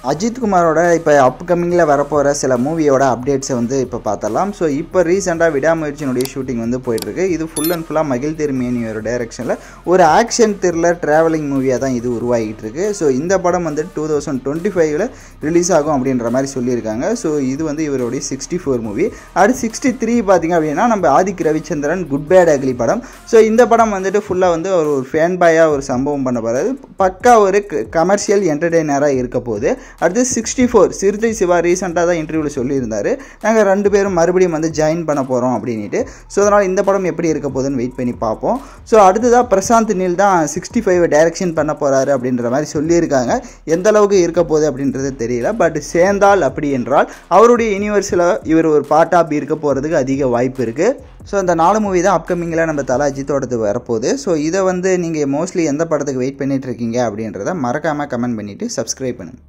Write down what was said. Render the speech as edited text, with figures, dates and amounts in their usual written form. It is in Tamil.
அஜித் குமாரோட இப்போ அப்கமிங்கில் வரப்போகிற சில மூவியோட அப்டேட்ஸை வந்து இப்போ பார்த்தலாம். ஸோ இப்போ ரீசெண்டாக விடாமுயற்சியினுடைய ஷூட்டிங் வந்து போயிட்டுருக்கு. இது ஃபுல் அண்ட் ஃபுல்லாக மகிழ் திருமேனியோட டைரக்ஷனில் ஒரு ஆக்ஷன் த்ரில்லர் ட்ராவலிங் மூவியாக தான் இது உருவாகிட்டு இருக்கு. ஸோ இந்த படம் வந்து 2025 ரிலீஸ் ஆகும் அப்படின்ற மாதிரி சொல்லியிருக்காங்க. ஸோ இது வந்து இவருடைய 64 மூவி. அடுத்து 63 பார்த்திங்க அப்படின்னா நம்ம Adhik Ravichandran good bad ugly படம். ஸோ இந்த படம் வந்துட்டு ஃபுல்லாக வந்து ஒரு ஃபேன் பாயாக ஒரு சம்பவம் பண்ண போகிறது. பக்கா ஒரு கமர்ஷியல் என்டர்டெய்னராக இருக்க போகுது. அடுத்து 64 சிறுத்தை சிவா ரீசெண்டாக தான் இன்டர்வியூவில் சொல்லியிருந்தார், நாங்கள் 2 பேரும் மறுபடியும் வந்து ஜாயின் பண்ண போகிறோம் அப்படின்ட்டு. ஸோ அதனால் இந்த படம் எப்படி இருக்க போகுதுன்னு வெயிட் பண்ணி பார்ப்போம். ஸோ அடுத்ததாக பிரசாந்த் நீல் தான் 65 டைரக்ஷன் பண்ண போகிறாரு அப்படின்ற மாதிரி சொல்லியிருக்காங்க. எந்த அளவுக்கு இருக்க போகுது அப்படின்றது தெரியல. பட் சேர்ந்தால் அப்படி என்றால் அவருடைய யூனிவர்ஸில் இவர் ஒரு பார்ட்டாக இருக்க போகிறதுக்கு அதிக வாய்ப்பு இருக்குது. ஸோ அந்த 4 மூவி தான் அப்கமிங்கில் நம்ம தல அஜித்தோடது வரப்போகுது. ஸோ இதை வந்து நீங்கள் மோஸ்ட்லி எந்த படத்துக்கு வெயிட் பண்ணிகிட்டு இருக்கீங்க அப்படின்றத மறக்காமல் கமெண்ட் பண்ணிவிட்டு சப்ஸ்கிரைப் பண்ணுங்கள்.